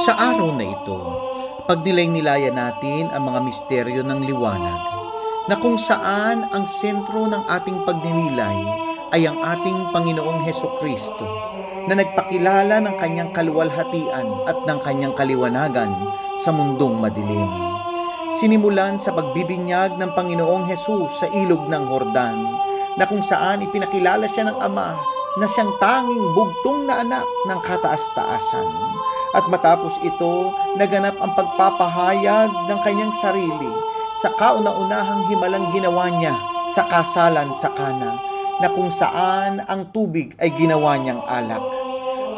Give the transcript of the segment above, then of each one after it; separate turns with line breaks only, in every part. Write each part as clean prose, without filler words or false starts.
Sa araw na ito, pagnilayan natin ang mga misteryo ng liwanag na kung saan ang sentro ng ating pagninilay ay ang ating Panginoong Hesukristo na nagpakilala ng kanyang kaluwalhatian at ng kanyang kaliwanagan sa mundong madilim. Sinimulan sa pagbibinyag ng Panginoong Hesus sa ilog ng Jordan na kung saan ipinakilala siya ng Ama na siyang tanging bugtong na anak ng kataas-taasan. At matapos ito, naganap ang pagpapahayag ng kanyang sarili sa kauna-unahang himalang ginawa niya sa kasalan sa Kana, na kung saan ang tubig ay ginawa niyang alak.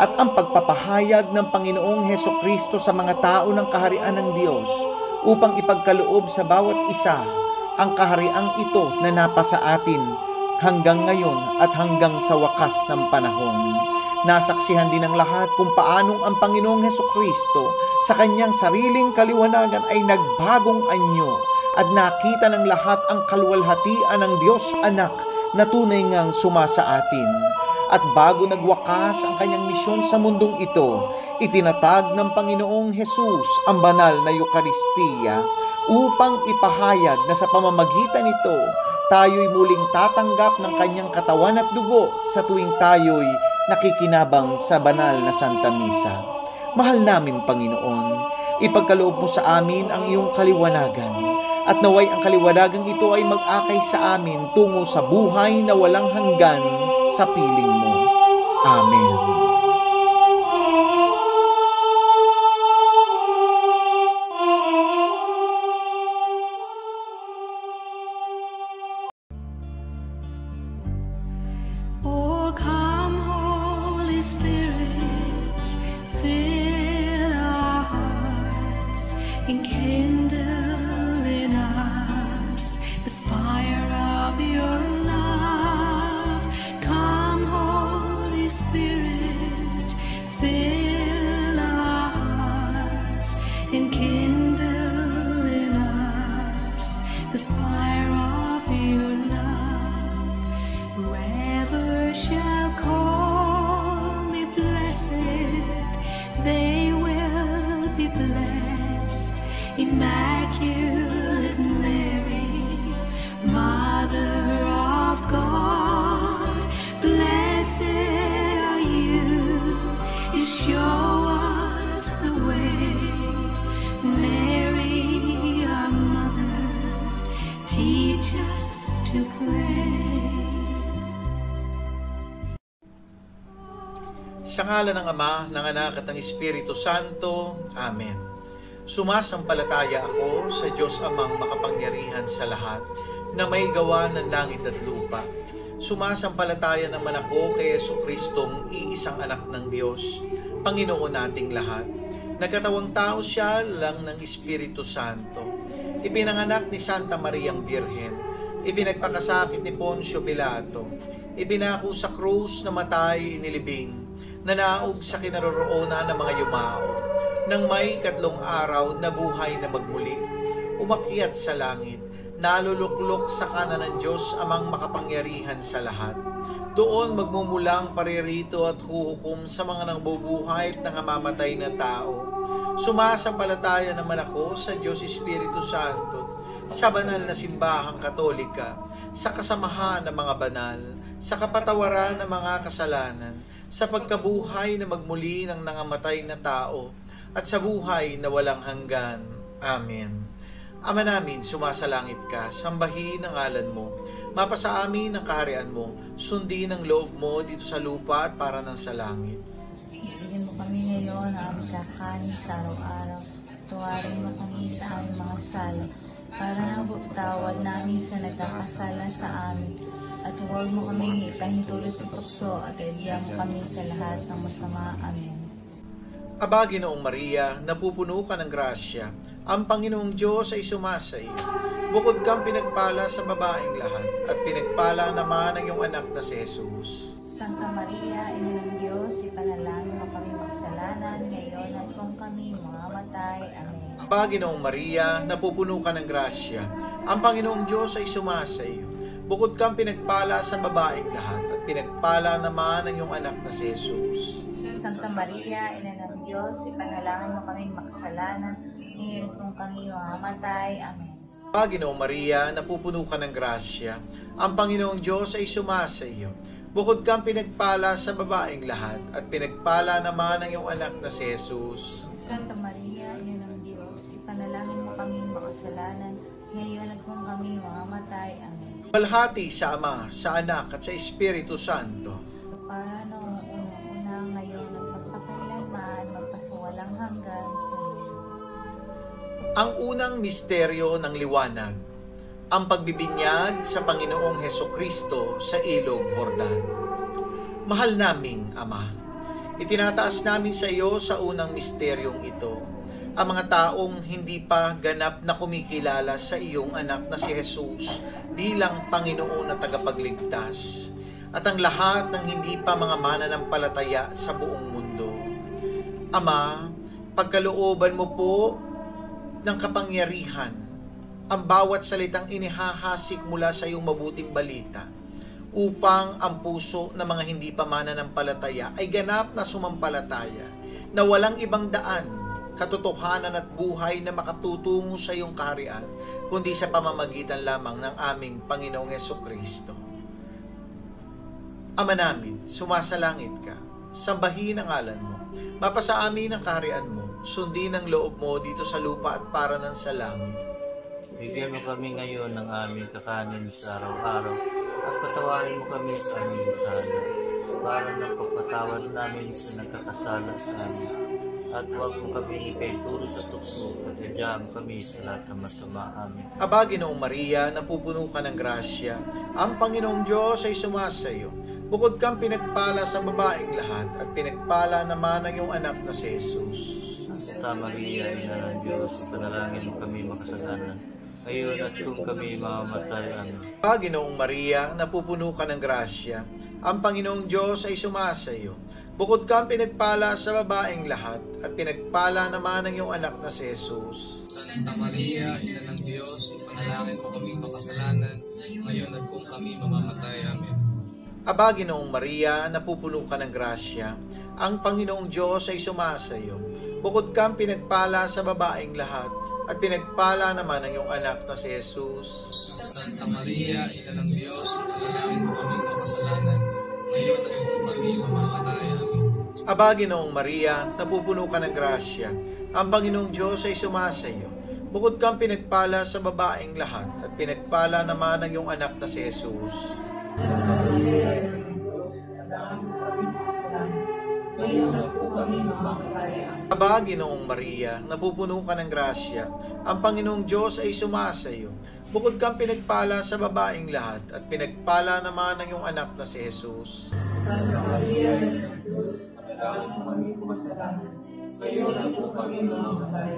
At ang pagpapahayag ng Panginoong Hesukristo sa mga tao ng kaharian ng Diyos upang ipagkaloob sa bawat isa ang kahariang ito na napasa atin hanggang ngayon at hanggang sa wakas ng panahon. Nasaksihan din ng lahat kung paanong ang Panginoong Hesukristo sa kanyang sariling kaliwanagan ay nagbagong anyo at nakita ng lahat ang kaluwalhatian ng Diyos Anak na tunay ngang sumasa atin. At bago nagwakas ang kanyang misyon sa mundong ito, itinatag ng Panginoong Hesus ang banal na Eucharistia upang ipahayag na sa pamamagitan nito, tayo'y muling tatanggap ng kanyang katawan at dugo sa tuwing tayo'y nakikinabang sa banal na Santa Misa. Mahal namin Panginoon, ipagkaloob mo sa amin ang iyong kaliwanagan at naway ang kaliwanagang ito ay mag-akay sa amin tungo sa buhay na walang hanggan sa piling mo. Amen.
Spirit, fill our hearts and kindle in us the fire of your love. Come, Holy Spirit, fill our hearts and kindle in us the fire of your love. Whoever shall call, they will be blessed. Immaculate Mary, Mother of God, blessed are you. You show us the way. Mary, our Mother, teach us to pray.
Sa ngalan ng Ama, ng Anak at ng Espiritu Santo. Amen. Sumasampalataya ako sa Diyos Amang makapangyarihan sa lahat, na may gawa ng langit at lupa. Sumasampalataya naman ako kay Jesucristong iisang anak ng Diyos, Panginoon nating lahat. Nagkatawang tao siya lang ng Espiritu Santo. Ipinanganak ni Santa Mariang Birhen. Ipinagpakasakit ni Poncio Pilato. Ibinako sa krus na matay inilibing. Nanaog sa kinaroroonan ng mga yumao. Nang may 3 araw na buhay na magmuli, umakyat sa langit, naluluklok sa kanan ng Diyos Amang makapangyarihan sa lahat. Doon magmumulang paririto at huhukom sa mga nangbubuhay at nangamamatay na tao. Sumasampalataya naman ako sa Diyos Espiritu Santo, sa banal na simbahang Katolika, sa kasamahan ng mga banal, sa kapatawaran ng mga kasalanan, sa pagkabuhay na magmuli ng nangamatay na tao, at sa buhay na walang hanggan. Amen. Ama namin, sumasalangit ka, sambahin ang ngalan mo, mapasa amin ang kaharian mo, sundin ang loob mo dito sa lupa at para ng sa langit.
Bigyan mo kami ngayon ang aming kakanin sa araw-araw. Tuwarin mo kami sa aming mga sala, para nang bugtawad namin sa nagkakasala sa amin. At huwag mo kami ipahintulot sa tukso at idiyan mo kami sa lahat ng masama. Amen.
Aba, Ginoong Maria, napupuno ka ng grasya. Ang Panginoong Diyos ay sumasa iyo. Bukod kang pinagpala sa babaeng lahat, at pinagpala naman ang iyong anak na si Jesus.
Santa Maria, Ina ng Diyos, ipanalangin mo kami makasalanan ngayon at kung kami mamamatay. Amen.
Aba, Ginoong Maria, napupuno ka ng grasya. Ang Panginoong Diyos ay sumasa iyo. Bukod kang pinagpala sa babaeng lahat, at pinagpala naman ang iyong anak na si Jesus.
Santa Maria, Ina ng Diyos, ipanalangin mo kaming makasalanan, ngayon kung kami mamamatay. Amen.
Ginoong Maria, napupuno ka ng grasya, ang Panginoong Diyos ay sumasa iyo. Bukod kang pinagpala sa babaeng lahat, at pinagpala naman ang iyong anak na si Jesus.
Santa Maria, Ina ng Diyos, ipanalangin mo kaming makasalanan, ngayon at kung kami mamamatay. Amen.
Walhati sa Ama, sa Anak, at sa Espiritu Santo.
Para noong unang-una, ngayon, at magpakailanman, magpasawalang hanggan.
Ang unang misteryo ng liwanag, ang pagbibinyag sa Panginoong Hesukristo sa Ilog Jordan. Mahal naming Ama, itinataas namin sa iyo sa unang misteryong ito, ang mga taong hindi pa ganap na kumikilala sa iyong anak na si Jesus bilang Panginoon na tagapagligtas, at ang lahat ng hindi pa mga mananampalataya sa buong mundo. Ama, pagkalooban mo po ng kapangyarihan ang bawat salitang inihahasik mula sa iyong mabuting balita, upang ang puso ng mga hindi pa mananampalataya ay ganap na sumampalataya, na walang ibang daan, katotohanan at buhay na makatutungo sa iyong kaharian, kundi sa pamamagitan lamang ng aming Panginoong Hesukristo. Ama namin, sumasalangit ka, sambahin ang ngalan mo, mapasa amin ang kaharian mo, sundin ang loob mo dito sa lupa at para ng sa langit.
Bigyan mo kami ngayon ng aming kakanin sa araw-araw, at patawarin mo kami sa aming sala, para ng pagpatawad namin sa nagkakasala sa amin. At huwag mo kami ikaituro sa tukso, at idyaan kami sa lahat ng masama. Amin.
Aba, Ginoong Maria, napupuno ka ng grasya, ang Panginoong Diyos ay sumasa iyo. Bukod kang pinagpala sa babaeng lahat, at pinagpala naman ang iyong anak na si Jesus.
Santa Maria, Ina ng Diyos, panalangin mo kami makasalanan, ngayon at kung kami mamamatay. Amen.
Aba, Ginoong Maria, napupuno ka ng grasya, ang Panginoong Diyos ay sumasa iyo. Bukod kang pinagpala sa babaeng lahat, at pinagpala naman ang iyong anak na si Jesus.
Santa Maria, Ina ng Diyos, ipanalangin mo kami makasalanan, ngayon at kung kami mamamatay. Amen.
Aba, Ginoong Maria, napupuno ka ng grasya, ang Panginoong Diyos ay sumasa iyo. Bukod kang pinagpala sa babaeng lahat, at pinagpala naman ang iyong anak na si Jesus.
Santa Maria, Ina ng Diyos, ipanalangin mo kami makasalanan, ngayon at kung kami mamamatay. Amen.
Aba, Ginoong Maria, napupuno ka ng grasya, ang Panginoong Diyos ay sumasa iyo. Bukod kang pinagpala sa babaeng lahat, at pinagpala naman ang iyong anak na si Jesus. Aba, Ginoong Maria, napupuno ka ng grasya, ang Panginoong Diyos ay sumasa iyo. Bukod kang pinagpala sa babaeng lahat, at pinagpala naman ang iyong anak na si Jesus.
Santa Maria, Diyos, panalangin mo kami makasalanan, ngayon at kung kami mamamatay.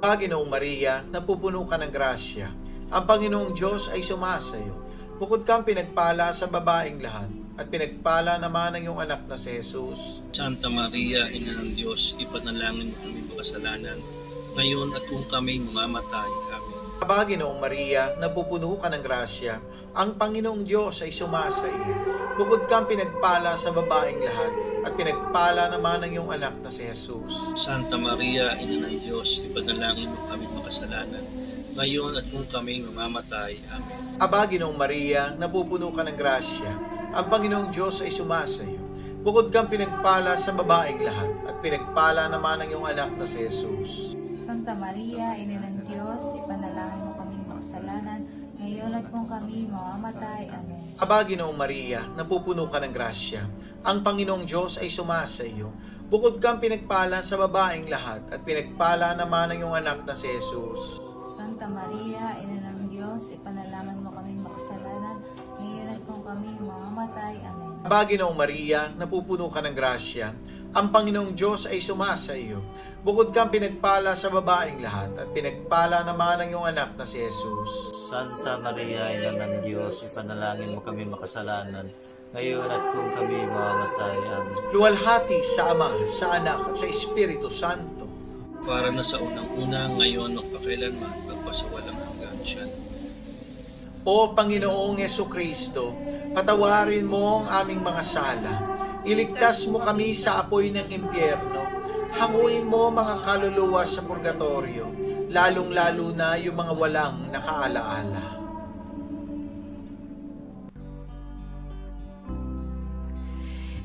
Aba, Ginoong Maria, napupuno ka ng grasya, ang Panginoong Diyos ay sumasa iyo. Bukod kang pinagpala sa babaeng lahat, at pinagpala naman ang iyong anak na si Jesus.
Santa Maria, Ina ng Diyos, ipanalangin mo kami makasalanan, ngayon at kung kami mamamatay. Amen.
Aba, Ginoong Maria, napupuno ka ng grasya, ang Panginoong Diyos ay sumasa iyo. Bukod kang pinagpala sa babaeng lahat, at pinagpala naman ang iyong anak na si Jesus.
Santa Maria, Ina ng Diyos, ipanalangin mo kami makasalanan, ngayon at kung kami mamamatay. Amen.
Aba, Ginoong Maria, napupuno ka ng grasya, ang Panginoong Diyos ay sumasa iyo. Bukod kang pinagpala sa babaeng lahat, at pinagpala naman ang iyong anak na si Jesus.
Santa Maria, Ina ng Diyos, ipanalangin mo kaming makasalanan, ngayon at kung kami mamamatay. Amen.
Aba, Ginoong Maria, napupuno ka ng grasya, ang Panginoong Diyos ay sumasa iyo. Bukod kang pinagpala sa babaeng lahat, at pinagpala naman ang iyong anak na si Jesus.
Santa Maria, Ina ng Diyos, ipanalangin mo kaming makasalanan, ngayon at kung kami mamamatay. Amen.
Aba, Ginoong Maria, napupuno ka ng grasya, ang Panginoong Diyos ay sumasa iyo. Bukod kang pinagpala sa babaeng lahat, at pinagpala naman ang iyong anak na si Jesus.
Santa Maria, Ina ng Diyos, ipanalangin mo kami makasalanan, ngayon at kung kami mamamatay. Amen.
Luwalhati sa Ama, sa Anak, at sa Espiritu Santo.
Para na sa unang-una, ngayon at pakailanman, magpasawalang hanggan siya.
O Panginoong Hesukristo, patawarin mo ang aming mga sala, Iligtas mo kami sa apoy ng impyerno. Hanguin mo mga kaluluwa sa purgatorio, lalong-lalo na yung mga walang nakaalaala.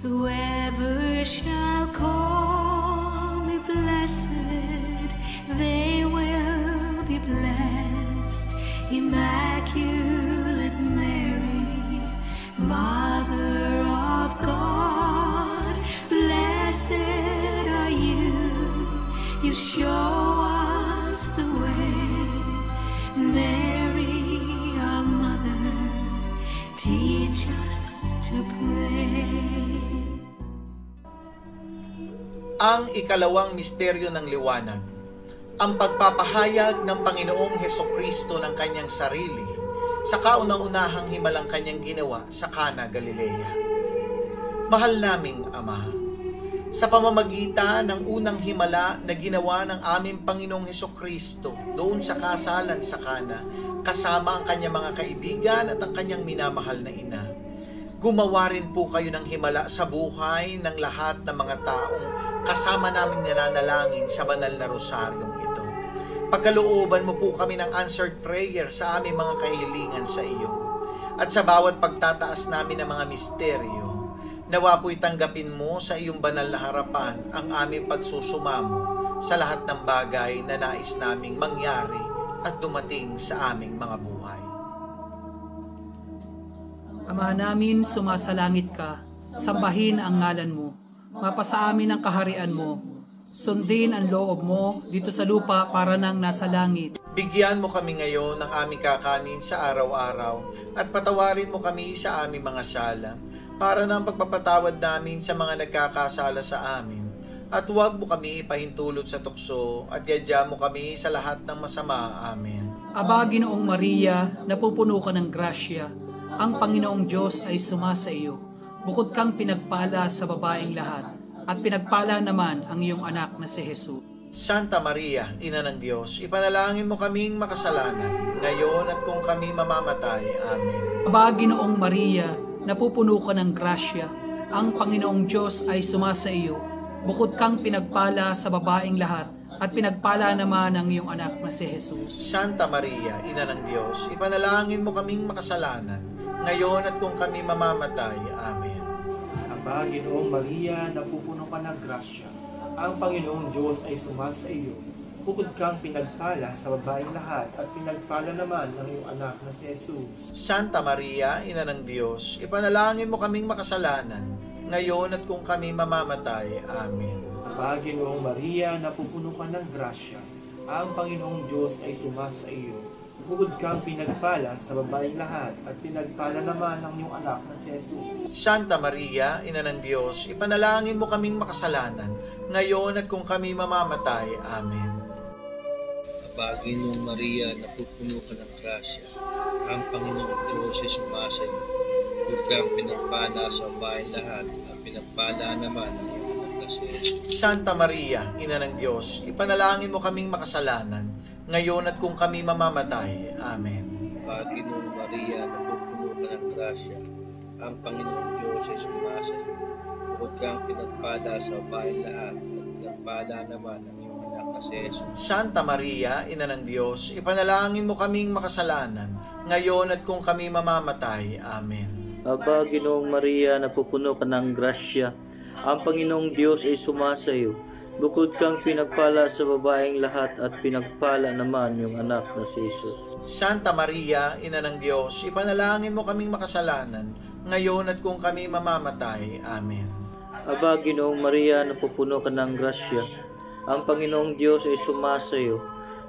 Whoever shall call me blessed, they will be blessed. Immaculate Mary, Mother of God, blessed are you. You show us the way. Mary, our mother, teach us to pray.
Ang ikalawang misteryo ng liwanag, ang pagpapahayag ng Panginoong Hesukristo ng kanyang sarili sa kaunang-unahang himalang kanyang ginawa sa Cana, Galilea. Mahal naming Ama, sa pamamagitan ng unang himala na ginawa ng aming Panginoong Hesukristo doon sa kasalan sa Cana, kasama ang kanyang mga kaibigan at ang kanyang minamahal na ina, gumawa rin po kayo ng himala sa buhay ng lahat ng mga taong kasama namin nananalangin sa banal na rosaryong ito. Pagkalooban mo po kami ng answered prayer sa aming mga kahilingan sa iyo. At sa bawat pagtataas namin ng mga misteryo, nawa po'y tanggapin mo sa iyong banal na harapan ang aming pagsusumamo sa lahat ng bagay na nais naming mangyari at dumating sa aming mga buhay.
Ama namin, sumasalangit ka, sambahin ang ngalan mo. Mapasa amin ang kaharian mo. Sundin ang loob mo dito sa lupa para nang nasa langit.
Bigyan mo kami ngayon ng aming kakanin sa araw-araw at patawarin mo kami sa aming mga sala para ng pagpapatawad namin sa mga nagkakasala sa amin. At huwag mo kami ipahintulot sa tukso at gadya mo kami sa lahat ng masama. Amen.
Aba, Ginoong Maria, napupuno ka ng grasya. Ang Panginoong Diyos ay sumasa iyo. Bukod kang pinagpala sa babaeng lahat, at pinagpala naman ang iyong anak na si Jesus.
Santa Maria, Ina ng Diyos, ipanalangin mo kaming makasalanan, ngayon at kung kami mamamatay. Amen.
Aba, Ginoong Maria, napupuno ka ng grasya. Ang Panginoong Diyos ay sumasa iyo. Bukod kang pinagpala sa babaeng lahat, at pinagpala naman ang iyong anak na si Jesus.
Santa Maria, Ina ng Diyos, ipanalangin mo kaming makasalanan, ngayon at kung kami mamamatay. Amen.
Aba, Ginoong Maria, napupuno ka ng grasya. Ang Panginoong Diyos ay sumasa iyo. Bukod kang pinagpala sa babaeng lahat at pinagpala naman ang iyong anak na si Jesus.
Santa Maria, Ina ng Diyos, ipanalangin mo kaming makasalanan, ngayon at kung kami mamamatay. Amen.
Aba, Ginoong Maria, napupuno ka ng grasya. Ang Panginoong Diyos ay sumasa iyo. Bukod kang pinagpala sa babaeng lahat at pinagpala naman ang iyong anak na si Jesus.
Santa Maria, Ina ng Diyos, ipanalangin mo kaming makasalanan, ngayon at kung kami mamamatay. Amen.
Aba, Ginoong Maria, napupuno ka ng grasya. Ang Panginoong Diyos ay sumasa iyo. Bukod kang pinagpala sa babaeng lahat at pinagpala naman ang iyong anak na si Jesus.
Santa Maria, Ina ng Diyos, ipanalangin mo kaming makasalanan, ngayon at kung kami mamamatay. Amen.
Aba, Ginoong Maria, napupuno ka ng grasya. Ang Panginoong Diyos ay sumasa iyo. Bukod kang pinagpala sa babaeng lahat at pinagpala naman ang iyong anak na si Jesus.
Santa Maria, Ina ng Diyos, ipanalangin mo kaming makasalanan, ngayon at kung kami mamamatay. Amen.
Aba, Ginoong Maria, napupuno ka ng grasya. Ang Panginoong Diyos ay sumasa iyo. Bukod kang pinagpala sa babaeng lahat at pinagpala naman yung anak na si Jesus.
Santa Maria, Ina ng Diyos, ipanalangin mo kaming makasalanan, ngayon at kung kami mamamatay. Amen.
Aba, Ginoong Maria, napupuno ka ng grasya. Ang Panginoong Diyos ay sumasa iyo.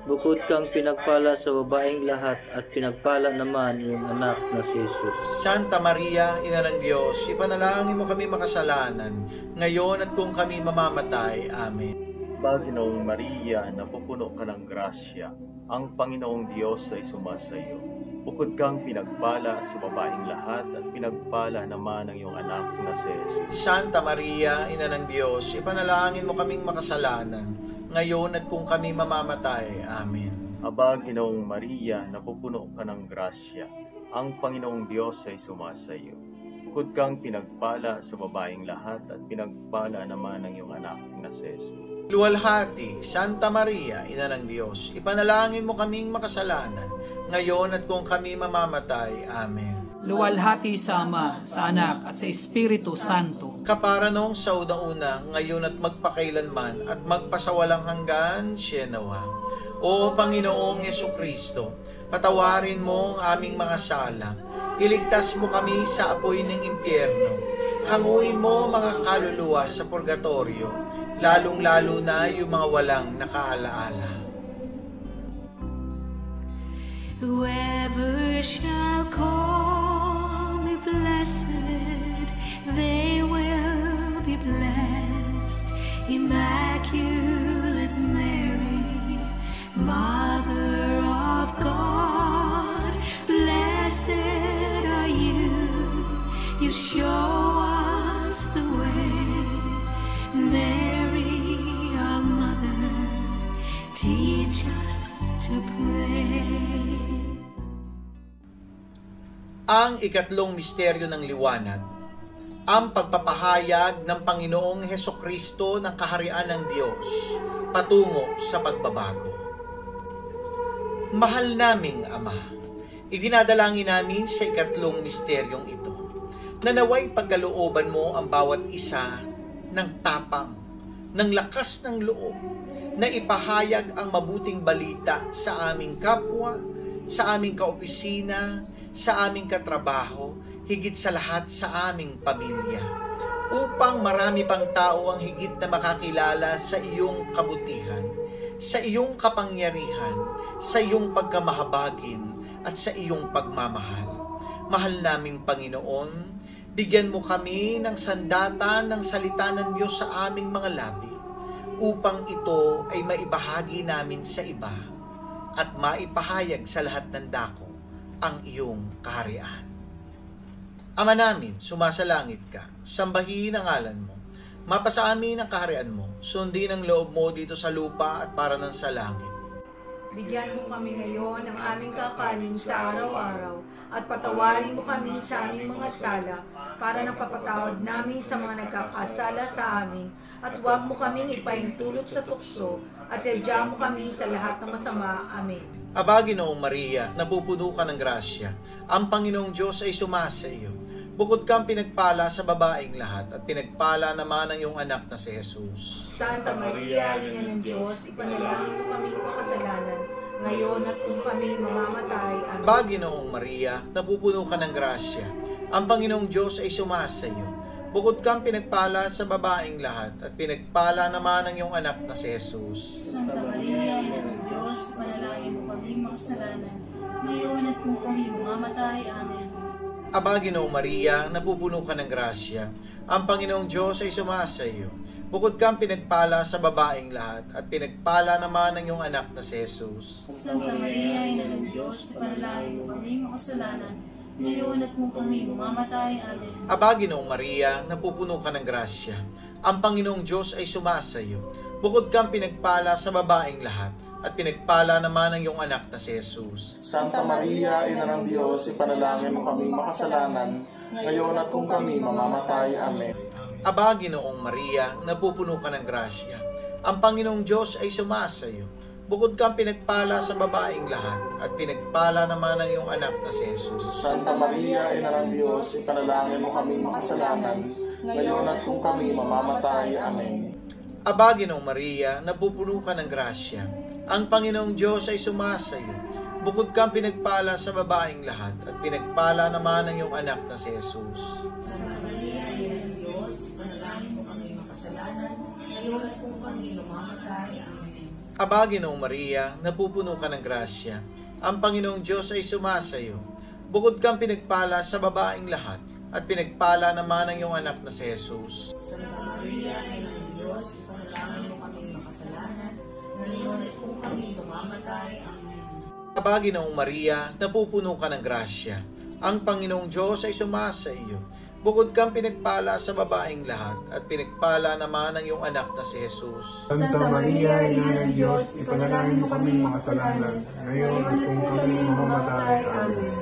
Bukod kang pinagpala sa babaeng lahat at pinagpala naman yung anak na si Jesus.
Santa Maria, Ina ng Diyos, ipanalangin mo kami makasalanan, ngayon at kung kami mamamatay. Amen.
Aba, Ginoong Maria, napupuno ka ng grasya. Ang Panginoong Diyos ay sumasa iyo. Bukod kang pinagpala sa babaeng lahat at pinagpala naman ang iyong anak na si Jesus.
Santa Maria, Ina ng Diyos, ipanalangin mo kaming makasalanan, ngayon at kung kami mamamatay. Amen.
Aba, Ginoong Maria, napupuno ka ng grasya. Ang Panginoong Diyos ay sumasa iyo. Bukod kang pinagpala sa babaeng lahat at pinagpala naman ng iyong anak na si Jesus.
Luwalhati, Santa Maria, Ina ng Diyos, ipanalangin mo kaming makasalanan, ngayon at kung kami mamamatay. Amen.
Luwalhati sa Ama, sa Anak, at sa Espiritu Santo.
Kapara noong sa unang-una, ngayon at magpakailanman, at magpasawalang hanggan, Sienawa. O Panginoong Hesukristo, patawarin mo ang aming mga sala. Iligtas mo kami sa apoy ng impyerno. Hanguin mo mga kaluluwa sa purgatorio, lalong-lalo na yung mga walang nakaalaala.
Whoever shall call me blessed, they will be blessed. Immaculate Mary, Mother of God, blessed are you. You show us the way. Mary, our mother, teach us to pray.
Ang ikatlong misteryo ng liwanag, ang pagpapahayag ng Panginoong Hesukristo ng kaharian ng Diyos patungo sa pagbabago. Mahal naming Ama, idinadalangin namin sa ikatlong misteryong ito na naway pagkalooban mo ang bawat isa ng tapang, ng lakas ng loob, na ipahayag ang mabuting balita sa aming kapwa, sa aming kaopisina, sa aming katrabaho, higit sa lahat sa aming pamilya, upang marami pang tao ang higit na makakilala sa iyong kabutihan, sa iyong kapangyarihan, sa iyong pagkamahabagin, at sa iyong pagmamahal. Mahal naming Panginoon, bigyan mo kami ng sandata ng salita ng Diyos sa aming mga labi, upang ito ay maibahagi namin sa iba, at maipahayag sa lahat ng dako ang iyong kaharian. Ama namin, sumasalangit ka, sambahin ang ngalan mo, mapasa amin ang kaharian mo, sundin ang loob mo dito sa lupa at para ng sa langit.
Bigyan mo kami ngayon ng aming kakanin sa araw-araw at patawarin mo kami sa aming mga sala para napapatawad namin sa mga nagkakasala sa amin at huwag mo kaming ipaintulot sa tukso at iadya mo kami sa lahat ng masama. Amen.
Aba, Ginoong Maria, napupuno ka ng grasya. Ang Panginoong Diyos ay sumasa iyo. Bukod kang pinagpala sa babaeng lahat at pinagpala naman ang iyong anak na si Jesus.
Santa Maria, Ina ng Diyos, ipanalangin mo kaming makasalanan, ngayon at kung kami mamamatay. Amen.
Aba, Ginoong Maria, napupuno ka ng grasya. Ang Panginoong Diyos ay sumasa iyo. Bukod kang pinagpala sa babaeng lahat at pinagpala naman ang iyong anak na si Jesus.
Santa Maria, Ina ng Diyos, panalangin mo kami makasalanan, ngayon at kung kami mamamatay. Amen.
Aba, Ginoong Maria, napupuno ka ng grasya. Ang Panginoong Diyos ay sumasa iyo. Bukod kang pinagpala sa babaeng lahat at pinagpala naman ang iyong anak na si Jesus.
Santa Maria, Ina ng Diyos, panalangin mo kami makasalanan, ngayon at kung kami mamamatay. Amen.
Aba, Ginoong Maria, napupuno ka ng grasya. Ang Panginoong Diyos ay sumasa iyo. Bukod kang pinagpala sa babaeng lahat at pinagpala naman ang iyong anak na si Jesus.
Santa Maria, Ina ng Diyos, ipanalangin mo kami makasalanan, ngayon at kung kami mamamatay. Amen.
Aba, Ginoong Maria, napupuno ka ng grasya. Ang Panginoong Diyos ay sumasa iyo. Bukod kang pinagpala sa babaeng lahat at pinagpala naman ang iyong anak na si Jesus.
Santa Maria, Ina ng Diyos, ipanalangin mo kami makasalanan, ngayon at kung kami mamamatay. Amen.
Aba, Ginoong Maria, napupuno ka ng grasya. Ang Panginoong Diyos ay sumasa iyo. Bukod kang pinagpala sa babaeng lahat at pinagpala naman ang iyong anak na si Jesus.
Santa Maria, Ina ng Diyos, panalangin mo kami makasalanan, ngayon at kung kami mamamatay. Amen.
Aba, Ginoong Maria, napupuno ka ng grasya. Ang Panginoong Diyos ay sumasa iyo. Bukod kang pinagpala sa babaeng lahat at pinagpala naman ang iyong anak na si Jesus.
Santa Maria, Ina ng Diyos, panalangin mo kami makasalanan, ngayon at kung kami mamamatay. Amen.
Aba, Ginoong Maria, napupuno ka ng grasya. Ang Panginoong Diyos ay sumasa iyo. Bukod kang pinagpala sa babaeng lahat at pinagpala naman ang iyong anak na si Jesus.
Santa Maria, Ina ng Diyos, ipanalangin mo kami makasalanan, ngayon at kung kami mamamatay. Amen.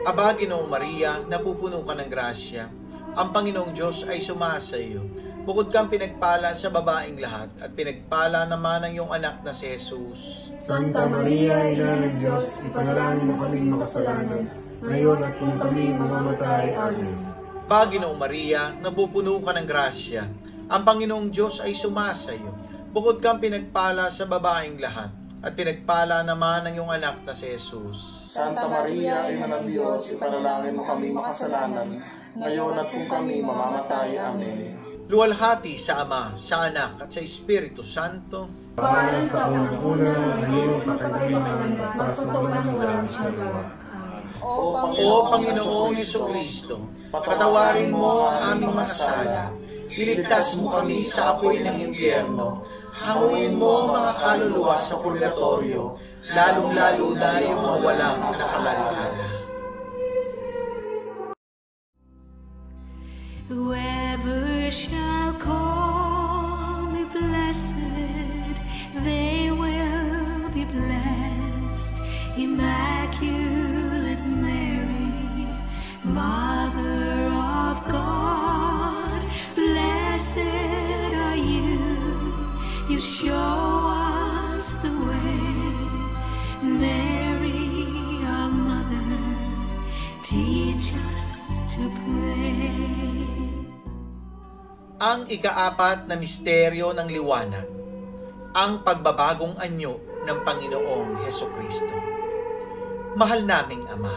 Aba, Ginoong Maria, napupuno ka ng grasya. Ang Panginoong Diyos ay sumasa iyo. Bukod kang pinagpala sa babaeng lahat, at pinagpala naman ang iyong anak na si Jesus.
Santa Maria, Ina ng Diyos, ipanalangin mo kaming makasalanan, ngayon at kung kami mamamatay. Amen.
Aba, Ginoong Maria, napupuno ka ng grasya. Ang Panginoong Diyos ay sumasa iyo. Bukod kang pinagpala sa babaeng lahat, at pinagpala naman ang iyong anak na si Jesus.
Santa Maria, Ina ng Diyos, ipanalangin mo kaming makasalanan, ngayon at kung kami mamamatay. Amen.
Luwalhati sa Ama, sa Anak, at sa Espiritu Santo.
Pangalan sa una, ngayon at kami magpapasawala sa walang hanggan.
O Panginoong Hesukristo, patawarin mo ang aming mga sala. Iligtas mo kami sa apoy ng impyerno. Hanguin mo mga kaluluwa sa purgatorio, lalong-lalo na yung mga walang nakalalala.
Whoever shall call me blessed, they will be blessed. Immaculate Mary, Mother of God, blessed are you. You show us the way. Mary, our mother, teach us to pray.
Ang ikaapat na misteryo ng liwanag, ang pagbabagong anyo ng Panginoong Hesukristo. Mahal naming Ama,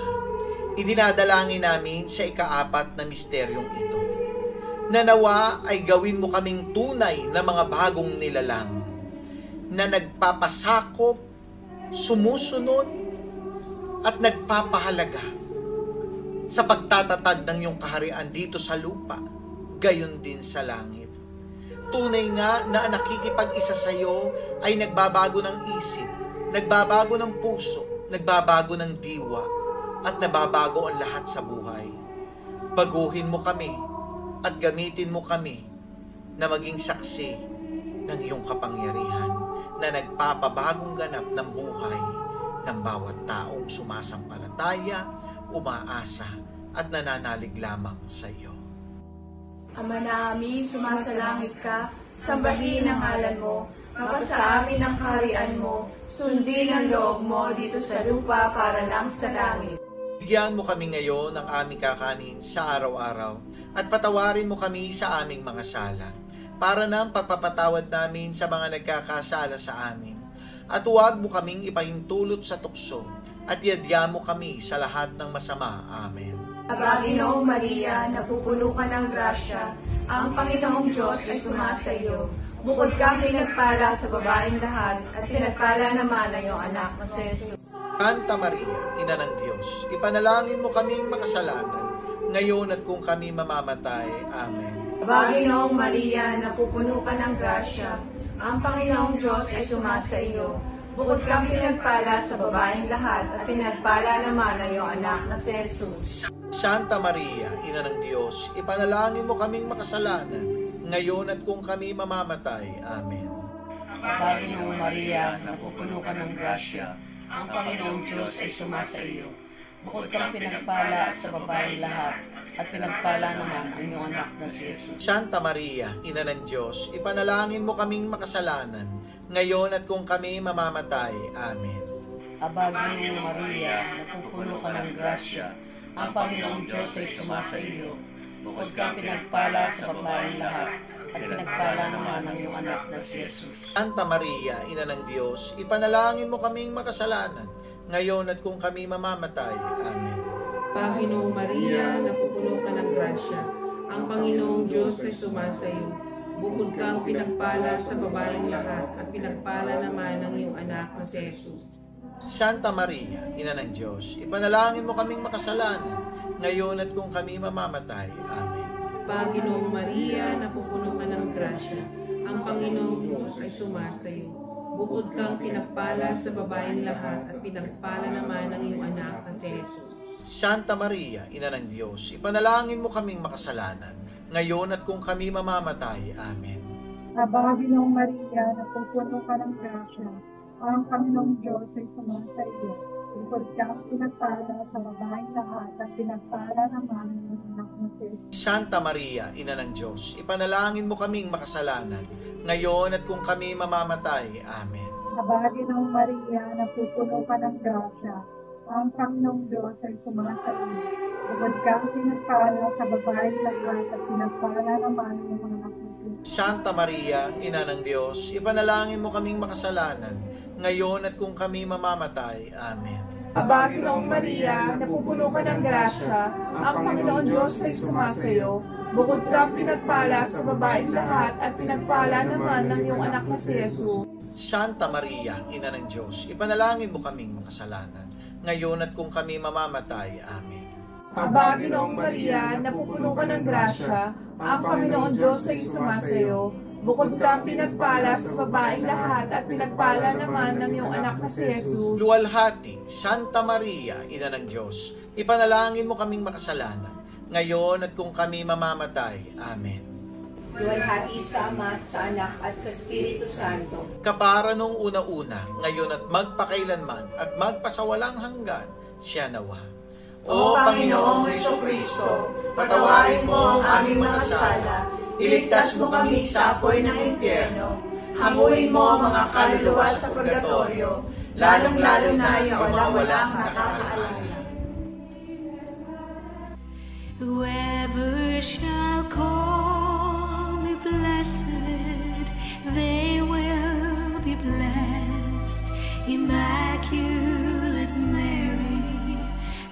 idinadalangin namin sa ikaapat na misteryong ito, na nawa ay gawin mo kaming tunay na mga bagong nilalang, na nagpapasakop, sumusunod, at nagpapahalaga sa pagtatatag ng iyong kaharian dito sa lupa, gayon din sa langit. Tunay nga na ang nakikipag-isa sa iyo ay nagbabago ng isip, nagbabago ng puso, nagbabago ng diwa, at nababago ang lahat sa buhay. Baguhin mo kami at gamitin mo kami na maging saksi ng iyong kapangyarihan na nagpapabagong ganap ng buhay ng bawat taong sumasampalataya, umaasa, at nananalig lamang sa iyo.
Ama namin, sumasalangit ka, sambahin ang ngalan mo, mapasa amin ang kaharian mo, sundin ang loob mo dito sa lupa para lang sa langit.
Bigyan mo kami ngayon ng aming kakanin sa araw-araw, at patawarin mo kami sa aming mga sala, para ng pagpapatawad namin sa mga nagkakasala sa amin. At huwag mo kaming ipahintulot sa tukso, at iadya mo kami sa lahat ng masama. Amen.
Aba, Ginoong Maria, napupuno ka ng grasya, ang Panginoong Diyos ay sumasa iyo. Bukod kang pinagpala sa babaeng lahat, at pinagpala naman ang iyong anak na si Jesus.
Santa Maria, Ina ng Diyos, ipanalangin mo kaming makasalanan, ngayon at kung kami mamamatay. Amen.
Aba, Ginoong Maria, napupuno ka ng grasya, ang Panginoong Diyos ay sumasa iyo. Bukod kang pinagpala sa babaeng lahat, at pinagpala naman ang iyong anak na si Jesus.
Santa Maria, Ina ng Diyos, ipanalangin mo kaming makasalanan, ngayon at kung kami mamamatay. Amen.
Aba, Ginoong Maria, napupuno ka ng grasya, ang Panginoong Diyos ay sumasa iyo. Bukod kang pinagpala sa babaeng lahat, at pinagpala naman ang iyong anak na si Jesus.
Santa Maria, Ina ng Diyos, ipanalangin mo kaming makasalanan, ngayon at kung kami mamamatay. Amen.
Aba, Ginoong Maria, napupuno ka ng grasya, ang Panginoong Diyos ay sumasa iyo. Bukod kang pinagpala sa babaeng lahat, at pinagpala naman ang iyong anak na si Jesus.
Santa Maria, Ina ng Diyos, ipanalangin mo kaming makasalanan, ngayon at kung kami mamamatay. Amen.
Panginoong Maria, napupuno ka ng grasya, ang Panginoong Diyos ay sumasa iyo. Bukod kang pinagpala sa babaeng lahat, at pinagpala naman ang iyong anak na si Jesus.
Santa Maria, Ina ng Diyos, ipanalangin mo kaming makasalanan, ngayon at kung kami mamamatay. Amen.
Panginoong Maria, napupuno ka ng grasya, ang Panginoong Diyos ay sumasa iyo. Bukod kang pinagpala sa babaeng lahat, at pinagpala naman ang iyong anak na si Jesus.
Santa Maria, Ina ng Diyos, ipanalangin mo kaming makasalanan, ngayon at kung kami mamamatay. Amen.
Aba, Ginoong Maria, napupuno ka ng grasya, ang Panginoong Diyos ay sumasa iyo. bukod kang pinagpala sa babaeng lahat at pinagpala naman ng anak mo si Jesus.
Santa Maria, Ina ng Diyos, ipanalangin mo kaming makasalanan, ngayon at kung kami mamamatay. Amen.
Kabahagi ng Maria, napupuno ka ng grasya, ang Panginoong Diyos ay sumasa iyo. Bukod kang pinagpala sa babaeng lahat at pinagpala naman ng anak mo si Jesus.
Santa Maria, Ina ng Diyos, ipanalangin mo kaming makasalanan, ngayon at kung kami mamamatay. Amen.
Aba, Ginoong Maria, napupuno ka ng grasya, ang Panginoon Diyos ay sumasayo. Bukod kang pinagpala sa babaeng lahat at pinagpala naman ng iyong anak na si Jesus.
Santa Maria, Ina ng Diyos, ipanalangin mo kaming makasalanan, ngayon at kung kami mamamatay. Amen.
Aba, Ginoong Maria, napupuno ka ng grasya, ang Panginoon Diyos ay sumasayo. Bukod kang pinagpala sa babaeng lahat at pinagpala naman ng iyong anak na si Jesus.
Luwalhati, Santa Maria, Ina ng Diyos, ipanalangin mo kaming makasalanan, ngayon at kung kami mamamatay. Amen.
Luwalhati sa Ama, sa Anak, at sa Espiritu Santo.
Kapara nung una-una, ngayon at magpakailanman, at magpasawalang hanggan, siya nawa. O Panginoong Jesucristo, patawarin mo ang aming mga sala, iligtas mo kami sa apoy ng impyerno, hanguin mo ang mga kaluluwa sa purgatorio, lalong-lalo na yung mga walang nakakaalala.
Whoever shall call me blessed, they will be blessed. Immaculate Mary,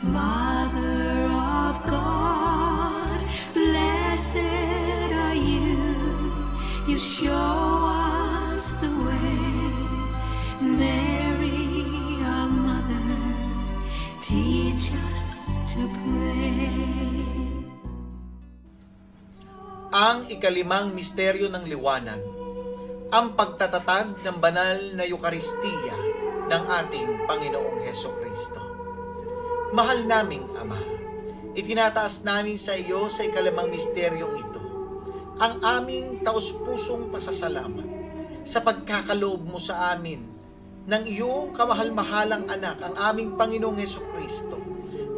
Mother of God, blessed are you. You show us the way. Mary, our mother, teach us to pray.
Ang ikalimang misteryo ng liwanag, ang pagtatatag ng banal na Eukaristiya ng ating Panginoong Hesukristo. Mahal naming Ama, itinataas namin sa iyo sa ikalimang misteryong ito ang aming taus-pusong pasasalamat sa pagkakaloob mo sa amin ng iyong kamahal-mahalang anak, ang aming Panginoong Hesukristo,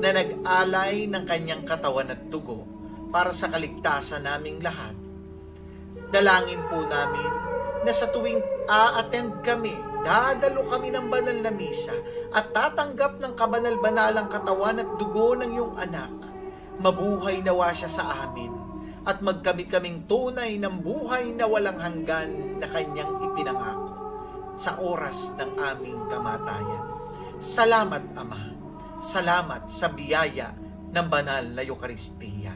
na nag-alay ng kanyang katawan at dugo para sa kaligtasan naming lahat. Dalangin po namin na sa tuwing a-attend kami, dadalo kami ng banal na misa at tatanggap ng kabanal-banalang katawan at dugo ng iyong anak. Mabuhay nawa siya sa amin at magkamit kaming tunay ng buhay na walang hanggan na kanyang ipinangako sa oras ng aming kamatayan. Salamat, Ama. Salamat sa biyaya ng banal na Eukaristiya.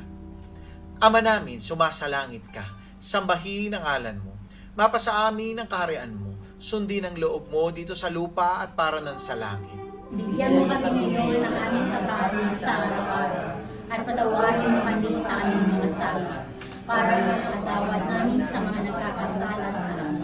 Ama namin, sumasalangit ka, sambahin ang ngalan mo, mapasa amin ang kaharian mo, sundin ang loob mo dito sa lupa at para nan sa langit.
Bigyan mo kami ngayon ng aming kakanin sa araw-araw, at patawarin mo kami sa aming mga sala, para matawad namin sa mga nagkakasala sa amin.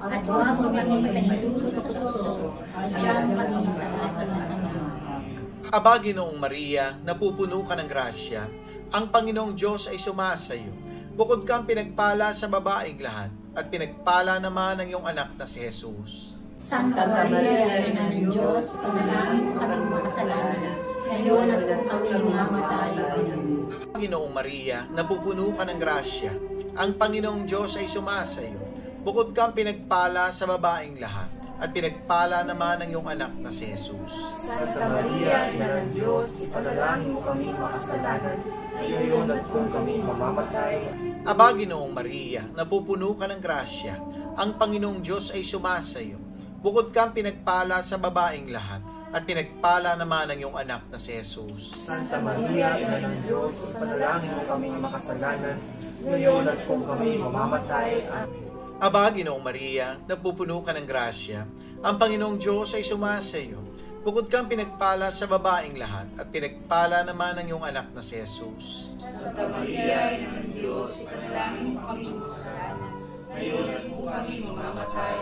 At huwag mo kami pahintuso sa suso, at diyan kami sa kasalanan.
Aba, Ginoong Maria, napupuno ka ng grasya, ang Panginoong Diyos ay sumasayo. Bukod kang pinagpala sa babaeng lahat, at pinagpala naman ang iyong anak na si Jesus.
Santa Maria, Ina ng Diyos, panalangin mo kaming makasalanan, ngayon at kung kami mamamatay. Amen.
Ginoong Maria, napupuno ka ng grasya, ang Panginoong Diyos ay sumasayo. Bukod kang pinagpala sa babaeng lahat, at pinagpala naman ang iyong anak na si Jesus.
Santa Maria, Ina ng Diyos, ipanalangin mo kami makasalanan, ngayon at kung kami mamamatay.
Aba, Ginoong Maria, napupuno ka ng grasya, ang Panginoong Diyos ay sumasayo. Bukod kang pinagpala sa babaeng lahat, at pinagpala naman ang iyong anak na si Jesus.
Santa Maria, Ina ng Diyos, ipanalangin mo kami makasalanan, ngayon at kung kami mamamatay. Amen.
Aba, Ginoong Maria, napupuno ka ng grasya, ang Panginoong Diyos ay sumasayo. Bukod kang pinagpala sa babaeng lahat, at pinagpala naman ang iyong anak na si Jesus.
Santa Maria, Ina ng Diyos, ipanalangin mo kami makasalanan, ngayon at kung kami mamamatay.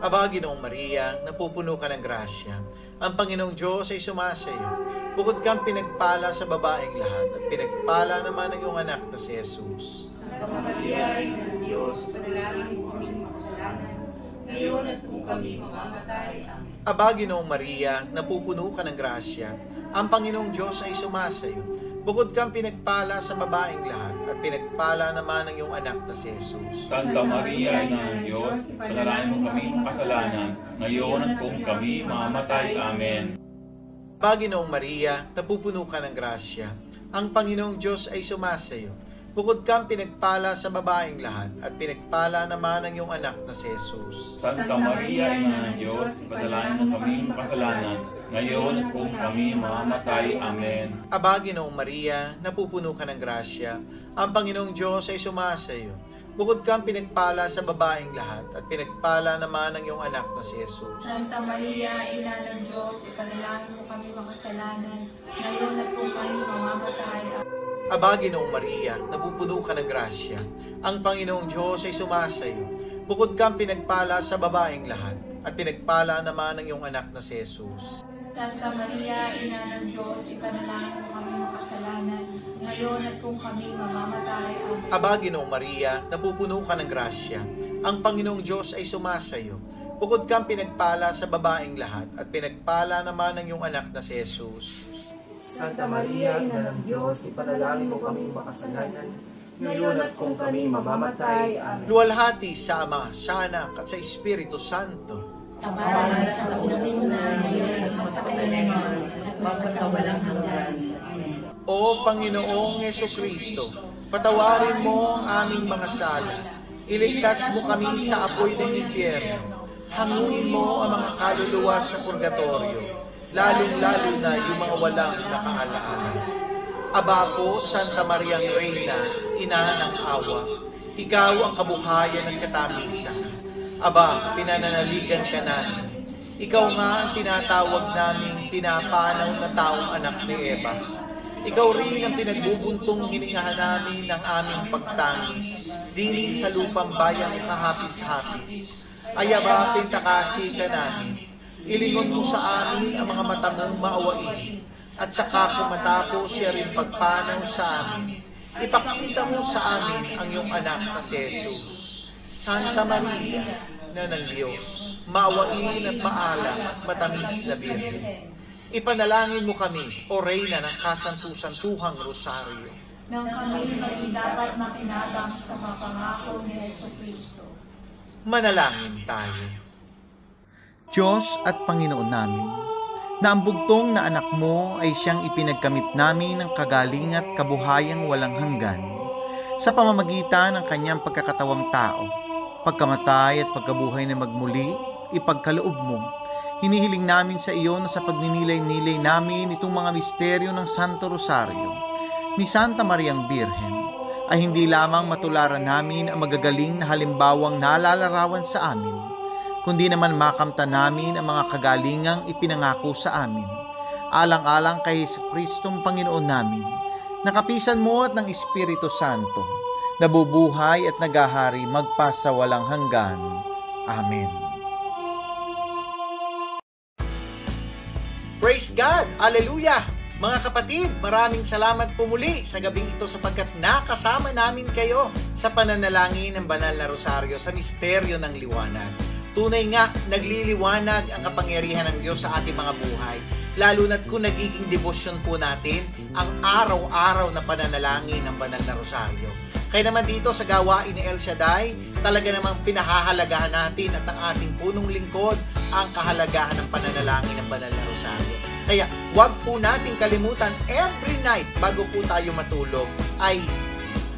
Aba, Ginoong Maria, napupuno ka ng grasya, ang Panginoong Diyos ay sumasayo. Bukod kang pinagpala sa babaeng lahat, at pinagpala naman ang iyong anak na si Jesus.
Santa Maria, Ina ng Diyos, ipanalangin mo kami makasalanan, ngayon at kung kami mamamatay. Amen.
Aba, Ginoong Maria, napupuno ka ng grasya, ang Panginoong Diyos ay sumasayo. Bukod kang pinagpala sa babaeng lahat, at pinagpala naman ang iyong anak na si Jesus.
Santa Maria, Ina ng Diyos, panalangin mo kami makasalanan, ngayon at kung kami mamamatay. Amen.
Aba, Ginoong Maria, napupuno ka ng grasya, ang Panginoong Diyos ay sumasayo. Bukod kang pinagpala sa babaeng lahat, at pinagpala naman ang iyong anak na si Jesus.
Santa Maria, Ina ng Diyos, panalangin mo kami makasalanan, ngayon at kung kami mamamatay. Amen.
Aba, Ginoong Maria, napupuno ka ng grasya, ang Panginoong Diyos ay sumasayo. Bukod kang pinagpala sa babaeng lahat, at pinagpala naman ang iyong anak na si Jesus.
Santa Maria, Ina ng Diyos, ipanalangin mo kami makasalanan, ngayon at kung kami mamamatay.
Aba, Ginoong Maria, napupuno ka ng grasya, ang Panginoong Diyos ay sumasayo. Bukod kang pinagpala sa babaeng lahat, at pinagpala naman ang iyong anak na si Jesus.
Santa Maria, Ina ng Diyos, ipanalangin mo kami makasalanan, ngayon at kung kami mamamatay. Amen.
Aba, Ginoong Maria, napupuno ka ng grasya, ang Panginoong Diyos ay sumasayo. Bukod kang pinagpala sa babaeng lahat, at pinagpala naman ang iyong anak na si Jesus.
Santa Maria, Ina ng Diyos, ipanalangin mo kami makasalanan, ngayon at kung kami mamamatay. Amen.
Luwalhati sa Ama, sa Anak, at sa Espiritu Santo.
Kaparan sa una, ngayon at magpakailanman, at magpasawalang hanggan.
O Panginoong Hesukristo, patawarin mo ang aming mga sala. Iligtas mo kami sa apoy ng impyerno. Hanguin mo ang mga kaluluwa sa purgatorio, lalong-lalo na yung mga walang nakaalaala. Aba po, Santa Mariang Reyna, Ina ng Awa, ikaw ang kabuhayan at katamisan. Aba, pinananaligan ka namin. Ikaw nga ang tinatawag naming pinapanaw na taong anak ni Eva. Ikaw rin ang pinagbubuntong hiningahan namin ng aming pagtangis, dini sa lupang bayang kahapis-hapis. Ay aba, pintakasi ka namin. Ilingon mo sa amin ang mga mata mong maawain, at saka kung matapos siya rin pagpanaw sa amin, ipakita mo sa amin ang iyong anak na si Jesus. Santa Maria, na ng Diyos, maawain at maalam at matamis na Birhen, ipanalangin mo kami, O Reyna ng kasantu-santuhang Rosario,
nang kami maging dapat makinabang sa mga pangako ni Jesucristo.
Manalangin tayo. Diyos at Panginoon namin, na ang bugtong na anak mo ay siyang ipinagkamit namin ng kagaling at kabuhayang walang hanggan sa pamamagitan ng kanyang pagkakatawang tao, pagkamatay at pagkabuhay na magmuli, ipagkaloob mo. Hinihiling namin sa iyo na sa pagninilay-nilay namin itong mga misteryo ng Santo Rosario ni Santa Mariang Birhen ay hindi lamang matularan namin ang magagaling na halimbawang nalalarawan sa amin, kundi naman makamta namin ang mga kagalingang ipinangako sa amin, alang-alang kay Jesucristong Panginoon namin, nakapisan mo at ng Espiritu Santo, nabubuhay at nagahari magpasawalang hanggan. Amen. Praise God! Hallelujah! Mga kapatid, maraming salamat po muli sa gabing ito sapagkat nakasama namin kayo sa pananalangin ng Banal na Rosaryo sa misteryo ng liwanag. Tunay nga, nagliliwanag ang kapangyarihan ng Diyos sa ating mga buhay, lalo na't kung nagiging debosyon po natin ang araw-araw na pananalangin ng Banal na Rosaryo. Kaya naman dito sa gawain ni El Shaddai, talaga namang pinahahalagahan natin at ang ating punong lingkod ang kahalagahan ng pananalangin ng Banal na Rosaryo. Kaya huwag po nating kalimutan every night bago po tayo matulog ay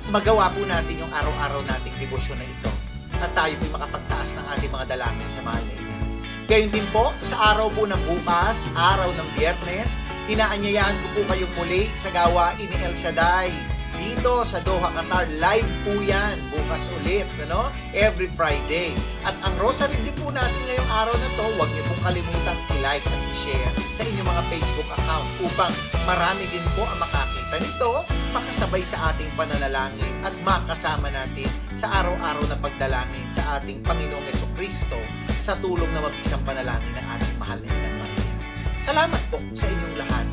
magawa po natin yung araw-araw nating debosyon na ito at tayo po makapagtaas ng ating mga dalangin sa mahal na Ina. Gayon din po, sa araw po ng bukas, araw ng Biyernes, inaanyayahan ko po kayong muli sa gawain ni El Shaddai. Dito sa Doha, Qatar, live po yan. Bukas ulit, ano? Every Friday. At ang rosary din po natin ngayong araw na to, huwag niyo pong kalimutan i-like at i-share sa inyong mga Facebook account upang marami din po ang makakita nito, makasabay sa ating pananalangin at makasama natin sa araw-araw na pagdalangin sa ating Panginoong Jesucristo sa tulong na mabisang panalangin ng ating mahal na Ina Maria. Salamat po sa inyong lahat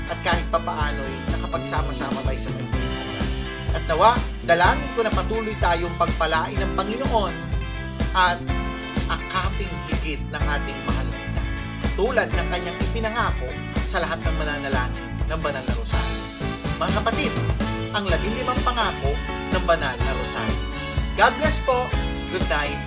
at kahit papaano'y nakapagsama-sama tayo sa mga oras. At nawa, dalangin ko na patuloy tayong pagpalain ng Panginoon at akaping higit ng ating mahal na Ina. tulad ng kanyang ipinangako sa lahat ng mananalangin ng banal na rosaryo. Mga kapatid, ang 15 pangako ng banal na rosaryo. God bless po. Good night.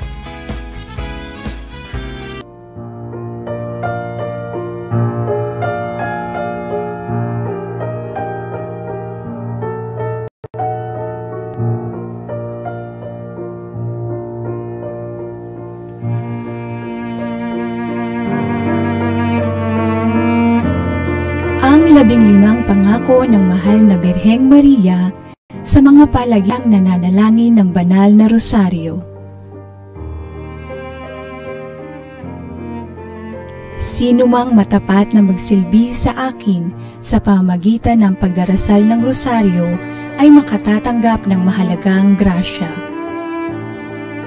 Ang 15 pangako ng mahal na Birheng Maria sa mga palagiang nananalangin ng banal na rosaryo. Sino mang matapat na magsilbi sa akin sa pamamagitan ng pagdarasal ng rosaryo ay makatatanggap ng mahalagang grasya.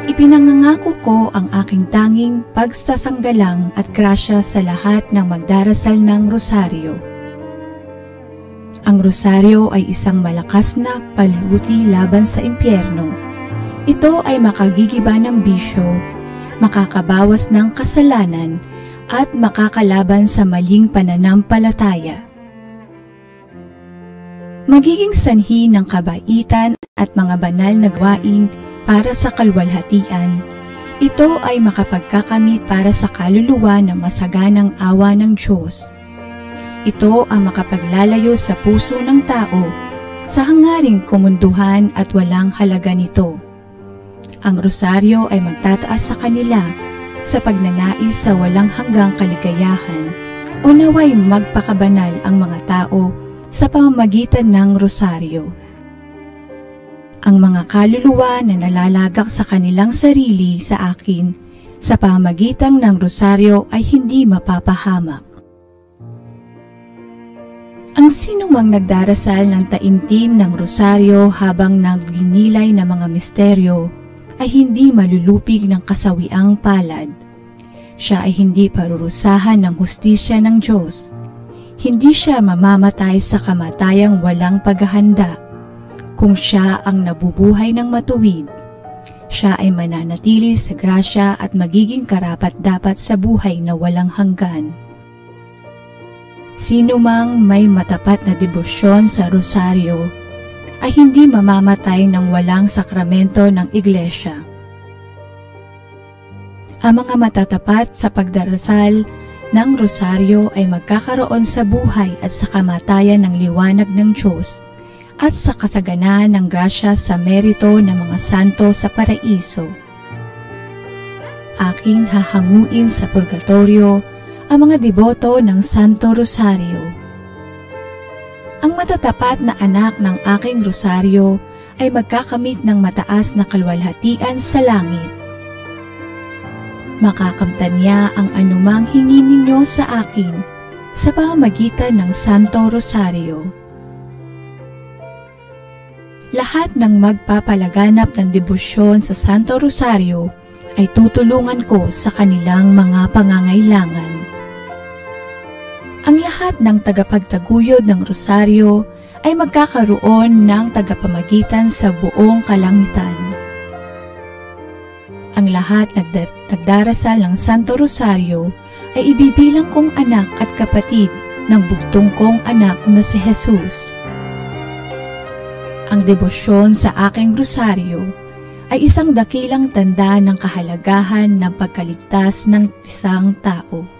Ipinangangako ko ang aking tanging pagsasanggalang at grasya sa lahat ng magdarasal ng rosaryo. Ang rosaryo ay isang malakas na paluti laban sa impyerno. Ito ay makagigiba ng bisyo, makakabawas ng kasalanan, at makakalaban sa maling pananampalataya. Magiging sanhi ng kabaitan at mga banal na gawain para sa kalwalhatian. Ito ay makapagkakamit para sa kaluluwa ng masaganang awa ng Diyos. Ito ang makapaglalayo sa puso ng tao sa hangaring kumunduhan at walang halaga nito. Ang rosaryo ay magtataas sa kanila sa pagnanais sa walang hanggang kaligayahan o naway magpakabanal ang mga tao sa pamamagitan ng rosaryo. Ang mga kaluluwa na nalalagak sa kanilang sarili sa akin sa pamamagitan ng rosaryo ay hindi mapapahamak. Ang sinumang nagdarasal ng taimtim ng rosaryo habang nagninilay ng mga misteryo ay hindi malulupig ng kasawiang palad. Siya ay hindi parurusahan ng hustisya ng Diyos. Hindi siya mamamatay sa kamatayang walang paghahanda. Kung siya ang nabubuhay ng matuwid, siya ay mananatili sa grasya at magiging karapat-dapat sa buhay na walang hanggan. Sino mang may matapat na debosyon sa rosaryo ay hindi mamamatay ng walang sakramento ng iglesia. Ang mga matatapat sa pagdarasal ng rosaryo ay magkakaroon sa buhay at sa kamatayan ng liwanag ng Diyos at sa kasaganaan ng grasya sa merito ng mga santo sa paraiso. Aking hahanguin sa purgatorio ang mga deboto ng Santo Rosario. Ang matatapat na anak ng aking rosaryo ay magkakamit ng mataas na kalwalhatian sa langit. Makakamtan niya ang anumang hingi ninyo sa akin sa pamamagitan ng Santo Rosario. Lahat ng magpapalaganap ng debosyon sa Santo Rosario ay tutulungan ko sa kanilang mga pangangailangan. Ang lahat ng tagapagtaguyod ng rosaryo ay magkakaroon ng tagapamagitan sa buong kalangitan. Ang lahat nagdarasal ng Santo Rosario ay ibibilang kong anak at kapatid ng bugtong kong anak na si Jesus. Ang debosyon sa aking rosaryo ay isang dakilang tanda ng kahalagahan ng pagkaligtas ng isang tao.